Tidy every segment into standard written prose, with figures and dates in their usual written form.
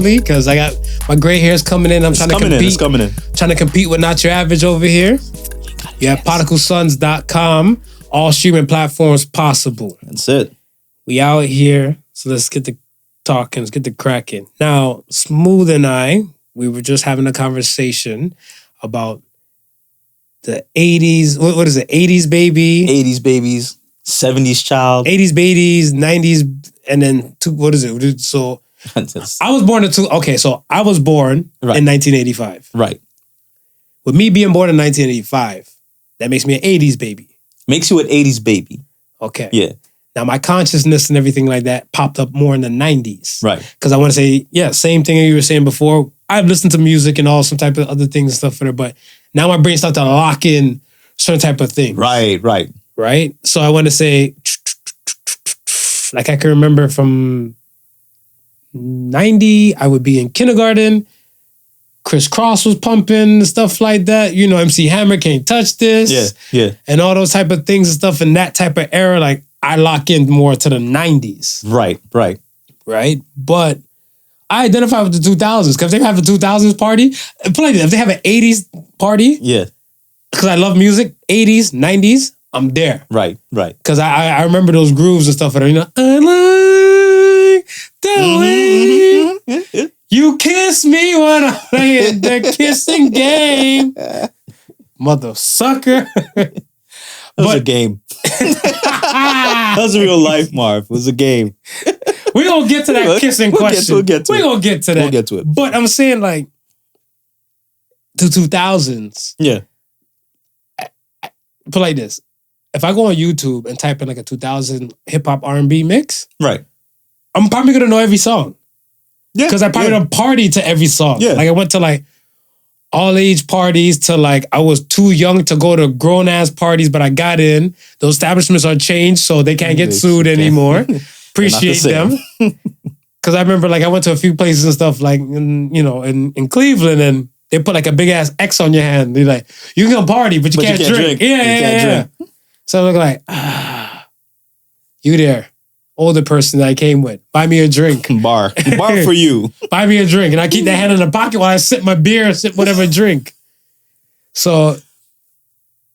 because I got my gray hairs coming in. I'm trying to compete. It's coming in. Trying to compete with Not Your Average over here. You have podicalsons.com. All streaming platforms possible. That's it. We out here, so let's get the talking. Let's get the cracking. Now, Smooth and I, we were just having a conversation about the 80s. What is it? 80s baby. 80s babies. 70s child. 80s babies. 90s, and then what is it? So I was born so I was born in 1985. Right. With me being born in 1985, that makes me an 80s baby. Makes you an 80s baby. Okay. Yeah. Now, my consciousness and everything like that popped up more in the 90s. Right. Because I want to say, same thing you were saying before. I've listened to music and all some type of other things and stuff for it, but now my brain started to lock in certain type of things. Right? So I want to say, like I can remember from 90, I would be in kindergarten. Chris Cross was pumping, stuff like that. You know, MC Hammer, Can't Touch This. Yeah. And all those type of things and stuff in that type of era, like I lock in more to the 90s. Right. But I identify with the 2000s because if they have a 2000s party, if they have an 80s party, because I love music, 80s, 90s, I'm there. Right. Because I remember those grooves and stuff that are, I like the way you kiss me when I'm playing the kissing game. Mother sucker. That was a game. That was real life, Marv. It was a game. We're going to get to that kissing question. We're going to get to that. We'll get to it. But I'm saying like the 2000s. Yeah. Put like this. If I go on YouTube and type in like a 2000 hip hop R&B mix. Right. I'm probably going to know every song. Yeah. Because I probably don't party to every song. Yeah. Like I went to like all age parties to like, I was too young to go to grown ass parties, but I got in. Those establishments are changed so they can't get sued anymore. Appreciate them. Because I remember like I went to a few places and stuff like, in Cleveland and they put like a big ass X on your hand. They're like, you can go party, but you can't drink. Yeah. So I look like, you there. Older person that I came with. Buy me a drink. Bar for you. Buy me a drink. And I keep that hand in the pocket while I sip my beer, sip whatever drink. So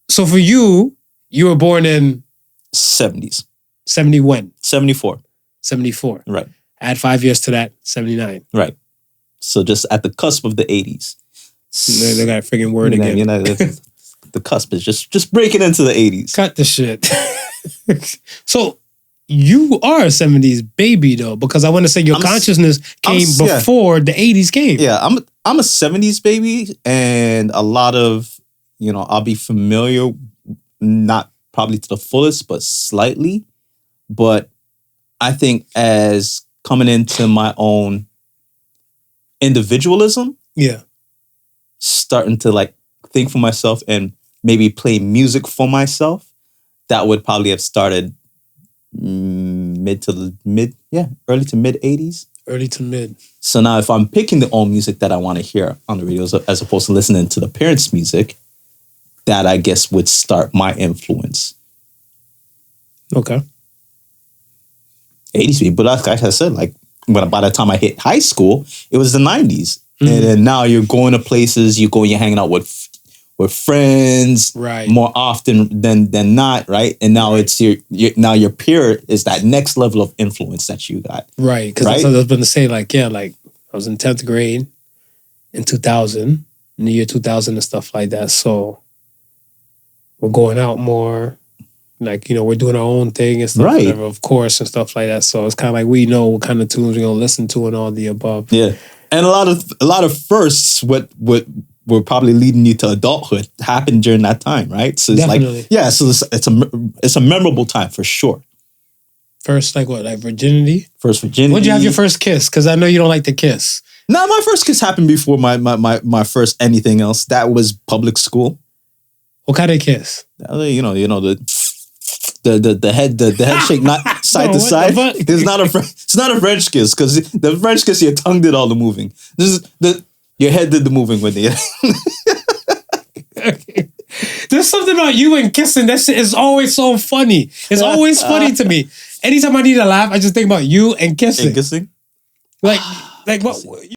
for you were born in 70s. 70 when? 74. 74. Right. Add 5 years to that, 79. Right. So just at the cusp of the 80s. They got a friggin' word again. The cusp is just breaking into the 80s. Cut the shit. So you are a 70s baby though, because I want to say your consciousness came before the 80s came. Yeah, I'm a 70s baby, and a lot of, I'll be familiar, not probably to the fullest, but slightly. But I think as coming into my own individualism, starting to like think for myself and maybe play music for myself, that would probably have started early to mid 80s. Early to mid. So now if I'm picking the own music that I want to hear on the radio as opposed to listening to the parents' music, that I guess would start my influence. Okay. 80s, but like I said, like by the time I hit high school, it was the 90s. Mm-hmm. And then now you're going to places, you're hanging out with friends more often than not, right? And now it's your peer is that next level of influence that you got. Right, because that's what I was going to say, like I was in 10th grade in 2000, in the year 2000 and stuff like that, so we're going out more, like, we're doing our own thing and stuff, whatever, of course, and stuff like that, so it's kind of like we know what kind of tunes we're going to listen to and all the above. Yeah, and a lot of firsts, what were probably leading you to adulthood happened during that time, right? So it's Definitely. it's a memorable time for sure. First, like what, like virginity? First virginity. When'd you have your first kiss? Because I know you don't like to kiss. No, my first kiss happened before my first anything else. That was public school. What kind of kiss? The head shake, not side to side. It's not a French kiss, because the French kiss, your tongue did all the moving. Your head did the moving with it. Okay. There's something about you and kissing. That shit is always so funny. It's always funny to me. Anytime I need to laugh, I just think about you and kissing. And kissing? Like Like what?